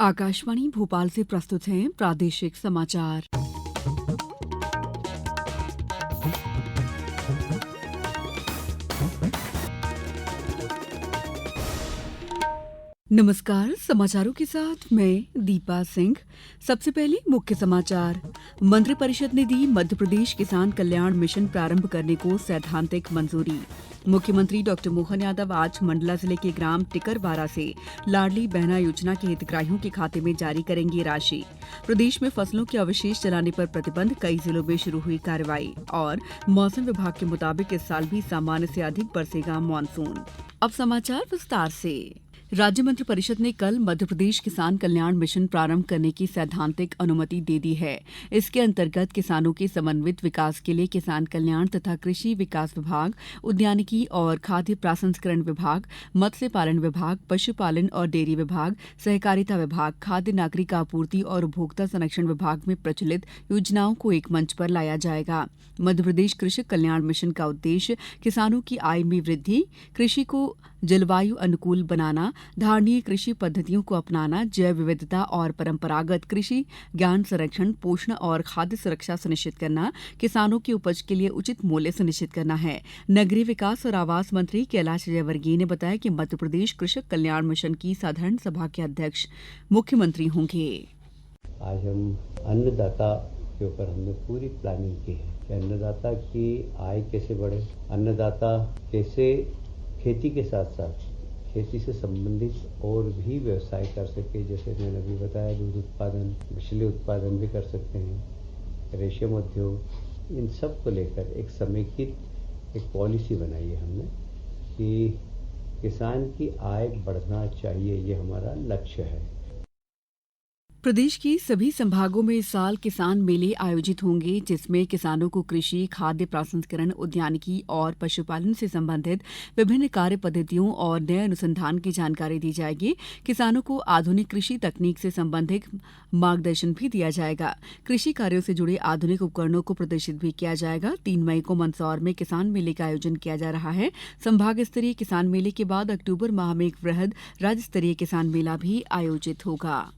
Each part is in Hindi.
आकाशवाणी भोपाल से प्रस्तुत हैं प्रादेशिक समाचार। नमस्कार, समाचारों के साथ मैं दीपा सिंह। सबसे पहले मुख्य समाचार। मंत्रिपरिषद ने दी मध्य प्रदेश किसान कल्याण मिशन प्रारंभ करने को सैद्धांतिक मंजूरी। मुख्यमंत्री डॉक्टर मोहन यादव आज मंडला जिले के ग्राम टिकरवारा से लाडली बहना योजना के हितग्राहियों के खाते में जारी करेंगे राशि। प्रदेश में फसलों के अवशेष जलाने पर प्रतिबंध, कई जिलों में शुरू हुई कार्रवाई। और मौसम विभाग के मुताबिक इस साल भी सामान्य से अधिक बरसेगा मानसून। अब समाचार विस्तार से। राज्य मंत्रिपरिषद ने कल मध्यप्रदेश किसान कल्याण मिशन प्रारंभ करने की सैद्धांतिक अनुमति दे दी है। इसके अंतर्गत किसानों के समन्वित विकास के लिए किसान कल्याण तथा कृषि विकास विभाग, उद्यानिकी और खाद्य प्रसंस्करण विभाग, मत्स्य पालन विभाग, पशुपालन और डेयरी विभाग, सहकारिता विभाग, खाद्य नागरिक आपूर्ति और उपभोक्ता संरक्षण विभाग में प्रचलित योजनाओं को एक मंच पर लाया जाएगा। मध्यप्रदेश कृषक कल्याण मिशन का उद्देश्य किसानों की आय में वृद्धि, कृषि को जलवायु अनुकूल बनाना, धारणीय कृषि पद्धतियों को अपनाना, जैव विविधता और परंपरागत कृषि ज्ञान संरक्षण, पोषण और खाद्य सुरक्षा सुनिश्चित करना, किसानों की उपज के लिए उचित मूल्य सुनिश्चित करना है। नगरीय विकास और आवास मंत्री कैलाश विजयवर्गीय ने बताया कि मध्यप्रदेश कृषक कल्याण मिशन की साधारण सभा के अध्यक्ष मुख्यमंत्री होंगे। आज हम अन्नदाता के ऊपर हमने पूरी प्लानिंग की है कि अन्नदाता की आय कैसे बढ़े, अन्नदाता कैसे खेती के साथ साथ खेती से संबंधित और भी व्यवसाय कर सके। जैसे मैंने अभी बताया, दूध उत्पादन, मछली उत्पादन भी कर सकते हैं, रेशम उद्योग, इन सब को लेकर एक समेकित एक पॉलिसी बनाई है हमने कि किसान की आय बढ़ना चाहिए, ये हमारा लक्ष्य है। प्रदेश के सभी संभागों में इस साल किसान मेले आयोजित होंगे, जिसमें किसानों को कृषि, खाद्य प्रसंस्करण, उद्यानिकी और पशुपालन से संबंधित विभिन्न कार्य पद्धतियों और नए अनुसंधान की जानकारी दी जाएगी। किसानों को आधुनिक कृषि तकनीक से संबंधित मार्गदर्शन भी दिया जाएगा। कृषि कार्यों से जुड़े आधुनिक उपकरणों को प्रदर्शित भी किया जाएगा। 3 मई को मंदसौर में किसान मेले का आयोजन किया जा रहा है। संभाग स्तरीय किसान मेले के बाद अक्टूबर माह में एक वृहद राज्य स्तरीय किसान मेला भी आयोजित होगा।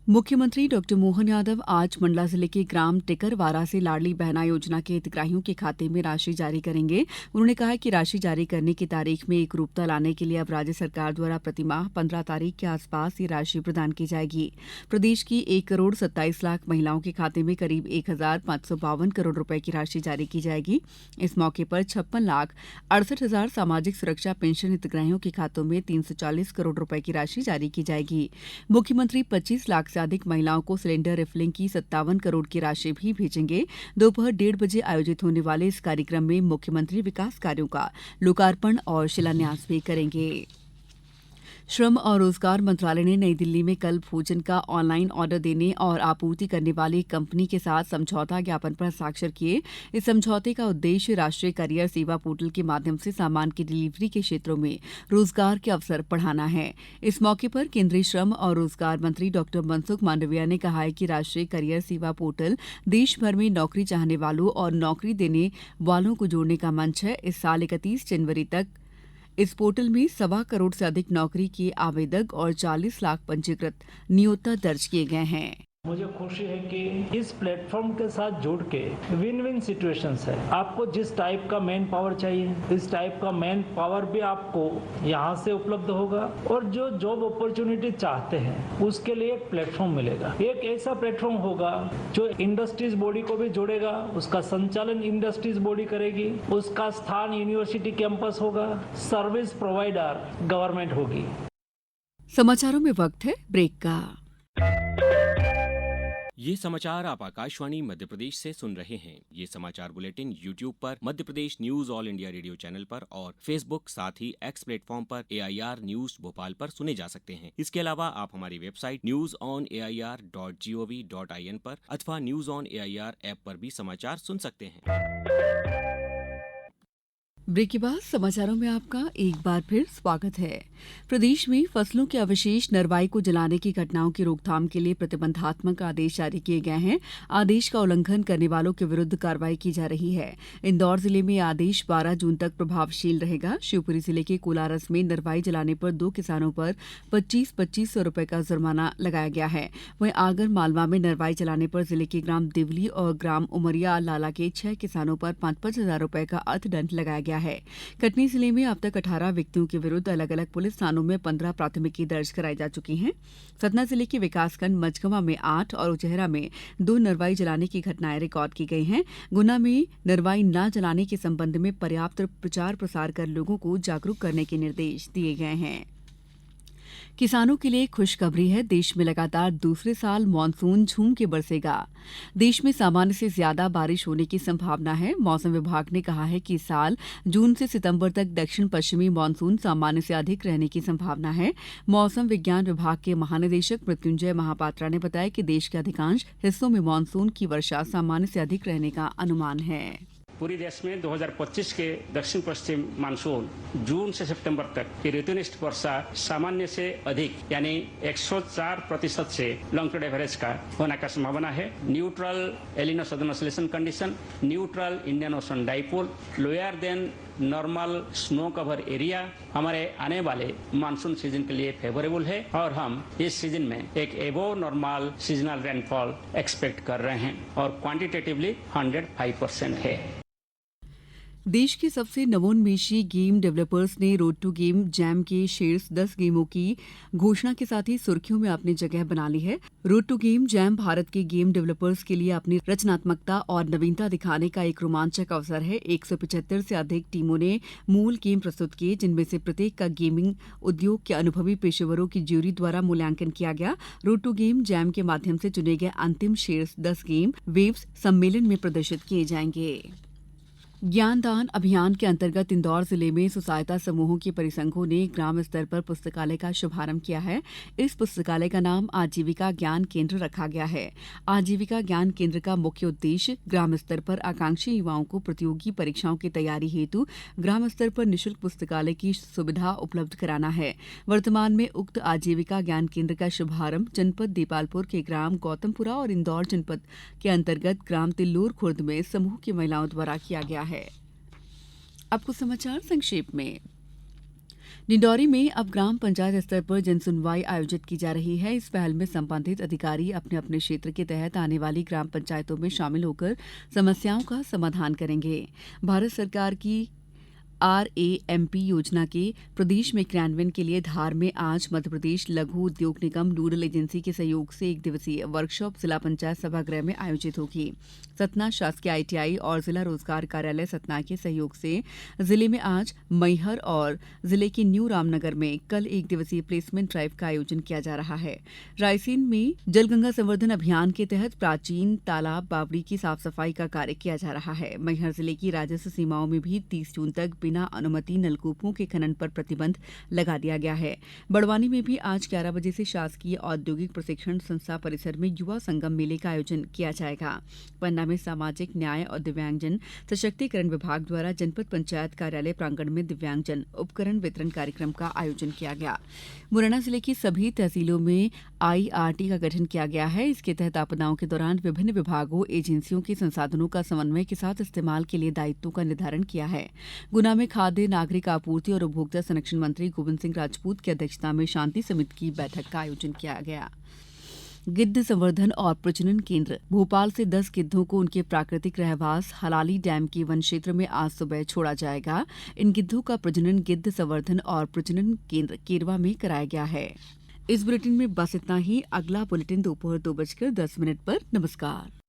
मुख्यमंत्री डॉक्टर मोहन यादव आज मंडला जिले के ग्राम टिकरवारा से लाडली बहना योजना के हितग्राहियों के खाते में राशि जारी करेंगे। उन्होंने कहा कि राशि जारी करने की तारीख में एकरूपता लाने के लिए अब राज्य सरकार द्वारा प्रतिमाह 15 तारीख के आसपास ये राशि प्रदान की जाएगी। प्रदेश की 1,27,00,000 महिलाओं के खाते में करीब 1,552 करोड़ रुपए की राशि जारी की जाएगी। इस मौके पर 56,68,000 सामाजिक सुरक्षा पेंशन हितग्राहियों के खातों में 340 करोड़ रुपए की राशि जारी की जाएगी। मुख्यमंत्री 25 लाख से अधिक महिलाओं को सिलेंडर रिफिलिंग की 57 करोड़ की राशि भी भेजेंगे। दोपहर 1:30 बजे आयोजित होने वाले इस कार्यक्रम में मुख्यमंत्री विकास कार्यों का लोकार्पण और शिलान्यास भी करेंगे। श्रम और रोजगार मंत्रालय ने नई दिल्ली में कल भोजन का ऑनलाइन ऑर्डर देने और आपूर्ति करने वाली कंपनी के साथ समझौता ज्ञापन पर हस्ताक्षर किए। इस समझौते का उद्देश्य राष्ट्रीय करियर सेवा पोर्टल के माध्यम से सामान की डिलीवरी के क्षेत्रों में रोजगार के अवसर बढ़ाना है। इस मौके पर केंद्रीय श्रम और रोजगार मंत्री डॉक्टर मनसुख मांडविया ने कहा है कि राष्ट्रीय करियर सेवा पोर्टल देश भर में नौकरी चाहने वालों और नौकरी देने वालों को जोड़ने का मंच है। इस साल 31 जनवरी तक इस पोर्टल में 1.25 करोड़ से अधिक नौकरी के आवेदक और 40 लाख पंजीकृत नियोक्ता दर्ज किए गए हैं। मुझे खुशी है कि इस प्लेटफॉर्म के साथ जुड़ के विन विन सिचुएशंस है। आपको जिस टाइप का मैन पावर चाहिए, इस टाइप का मैन पावर भी आपको यहाँ से उपलब्ध होगा और जो जॉब अपॉर्चुनिटी चाहते हैं उसके लिए एक प्लेटफॉर्म मिलेगा। एक ऐसा प्लेटफॉर्म होगा जो इंडस्ट्रीज बॉडी को भी जोड़ेगा, उसका संचालन इंडस्ट्रीज बॉडी करेगी, उसका स्थान यूनिवर्सिटी कैंपस होगा, सर्विस प्रोवाइडर गवर्नमेंट होगी। समाचारों में वक्त है ब्रेक का। ये समाचार आप आकाशवाणी मध्य प्रदेश से सुन रहे हैं। ये समाचार बुलेटिन YouTube पर Madhya Pradesh news All India Radio channel पर और Facebook साथ ही X प्लेटफॉर्म पर AIR न्यूज भोपाल पर सुने जा सकते हैं। इसके अलावा आप हमारी वेबसाइट newsonair.gov.in पर अथवा न्यूज ऑन AIR ऐप पर भी समाचार सुन सकते हैं। ब्रेक के बाद समाचारों में आपका एक बार फिर स्वागत है। प्रदेश में फसलों के अवशेष नरवाई को जलाने की घटनाओं की रोकथाम के लिए प्रतिबंधात्मक आदेश जारी किए गए हैं। आदेश का उल्लंघन करने वालों के विरुद्ध कार्रवाई की जा रही है। इंदौर जिले में आदेश 12 जून तक प्रभावशील रहेगा। शिवपुरी जिले के कोलारस में नरवाई जलाने पर 2 किसानों पर 25-25 रुपए का जुर्माना लगाया गया है। वहीं आगर मालवा में नरवाई जलाने पर जिले के ग्राम दिवली और ग्राम उमरिया लाला के 6 किसानों पर 5-5 हजार रुपए का अर्थदंड लगाया गया है। कटनी जिले में अब तक 18 व्यक्तियों के विरुद्ध अलग अलग पुलिस थानों में 15 प्राथमिकी दर्ज कराई जा चुकी हैं। सतना जिले के विकासखंड मझगवां में 8 और उचेहरा में 2 नरवाई जलाने की घटनाएं रिकॉर्ड की गई हैं। गुना में नरवाई न जलाने के संबंध में पर्याप्त प्रचार प्रसार कर लोगों को जागरूक करने के निर्देश दिए गए हैं। किसानों के लिए खुशखबरी है। देश में लगातार दूसरे साल मानसून झूम के बरसेगा। देश में सामान्य से ज्यादा बारिश होने की संभावना है। मौसम विभाग ने कहा है कि इस साल जून से सितंबर तक दक्षिण पश्चिमी मानसून सामान्य से अधिक रहने की संभावना है। मौसम विज्ञान विभाग के महानिदेशक मृत्युंजय महापात्रा ने बताया कि देश के अधिकांश हिस्सों में मानसून की वर्षा सामान्य से अधिक रहने का अनुमान है। पूरी देश में 2025 के दक्षिण पश्चिम मानसून जून से सितंबर तक की ऋतुनिष्ठ वर्षा सामान्य से अधिक यानी 104% से लॉन्ग टर्म एवरेज का होने का संभावना है। Neutral एलिनो southern oscillation condition, neutral Indian ocean dipole, lower than normal snow cover area हमारे आने वाले मानसून सीजन के लिए फेवरेबल है और हम इस सीजन में एक एबो नॉर्मल सीजनल रेनफॉल एक्सपेक्ट कर रहे हैं और क्वांटिटेटिवली 105% है। देश के सबसे नवोन्मेषी गेम डेवलपर्स ने रोड टू गेम जैम के शीर्ष 10 गेमों की घोषणा के साथ ही सुर्खियों में अपनी जगह बना ली है। Road to game jam Bharat के गेम डेवलपर्स के लिए अपनी रचनात्मकता और नवीनता दिखाने का एक रोमांचक अवसर है। 175 से अधिक टीमों ने मूल गेम प्रस्तुत किए, जिनमें से प्रत्येक का गेमिंग उद्योग के अनुभवी पेशेवरों की ज्यूरी द्वारा मूल्यांकन किया गया। रोड टू गेम जैम के माध्यम से चुने गए अंतिम शीर्ष 10 गेम वेव्स सम्मेलन में प्रदर्शित किए जाएंगे। ज्ञानदान अभियान के अंतर्गत इंदौर जिले में स्वसहायता समूहों के परिसंघों ने ग्राम स्तर पर पुस्तकालय का शुभारंभ किया है। इस पुस्तकालय का नाम आजीविका ज्ञान केंद्र रखा गया है। आजीविका ज्ञान केंद्र का मुख्य उद्देश्य ग्राम स्तर पर आकांक्षी युवाओं को प्रतियोगी परीक्षाओं की तैयारी हेतु ग्राम स्तर पर निःशुल्क पुस्तकालय की सुविधा उपलब्ध कराना है। वर्तमान में उक्त आजीविका ज्ञान केंद्र का शुभारंभ जनपद देपालपुर के ग्राम गौतमपुरा और इंदौर जनपद के अंतर्गत ग्राम तिल्लूर खुर्द में समूह की महिलाओं द्वारा किया गया है। अब कुछ समाचार संक्षेप में। डिंडौरी में अब ग्राम पंचायत स्तर पर जनसुनवाई आयोजित की जा रही है। इस पहल में संबंधित अधिकारी अपने अपने क्षेत्र के तहत आने वाली ग्राम पंचायतों में शामिल होकर समस्याओं का समाधान करेंगे। भारत सरकार की RAMP योजना के प्रदेश में क्रियान्वयन के लिए धार में आज मध्यप्रदेश लघु उद्योग निगम नोडल एजेंसी के सहयोग से 1 दिवसीय वर्कशॉप जिला पंचायत सभागृह में आयोजित होगी। सतना शासकीय ITI और जिला रोजगार कार्यालय सतना के सहयोग से जिले में आज मैहर और जिले के न्यू रामनगर में कल 1 दिवसीय प्लेसमेंट ड्राइव का आयोजन किया जा रहा है। रायसेन में जलगंगा संवर्धन अभियान के तहत प्राचीन तालाब बावड़ी की साफ सफाई का कार्य किया जा रहा है। मैहर जिले की राजस्व सीमाओं में भी 30 जून तक बिना अनुमति नलकूपों के खनन पर प्रतिबंध लगा दिया गया है। बड़वानी में भी आज 11 बजे से शासकीय औद्योगिक प्रशिक्षण संस्था परिसर में युवा संगम मेले का आयोजन किया जाएगा। पन्ना में सामाजिक न्याय और दिव्यांगजन सशक्तिकरण विभाग द्वारा जनपद पंचायत कार्यालय प्रांगण में दिव्यांगजन उपकरण वितरण कार्यक्रम का आयोजन किया गया। मुरैना जिले की सभी तहसीलों में IRT का गठन किया गया है। इसके तहत आपदाओं के दौरान विभिन्न विभागों एजेंसियों के संसाधनों का समन्वय के साथ इस्तेमाल के लिए दायित्वों का निर्धारण किया है। गुना में खाद्य नागरिक आपूर्ति और उपभोक्ता संरक्षण मंत्री गोविंद सिंह राजपूत की अध्यक्षता में शांति समिति की बैठक का आयोजन किया गया। गिद्ध संवर्धन और प्रजनन केंद्र भोपाल से 10 गिद्धों को उनके प्राकृतिक रहवास हलाली डैम के वन क्षेत्र में आज सुबह छोड़ा जाएगा। इन गिद्धों का प्रजनन गिद्ध संवर्धन और प्रजनन केंद्र केरवा में कराया गया है। इस बुलेटिन में बस इतना ही। अगला बुलेटिन दोपहर 2:10 पर। नमस्कार।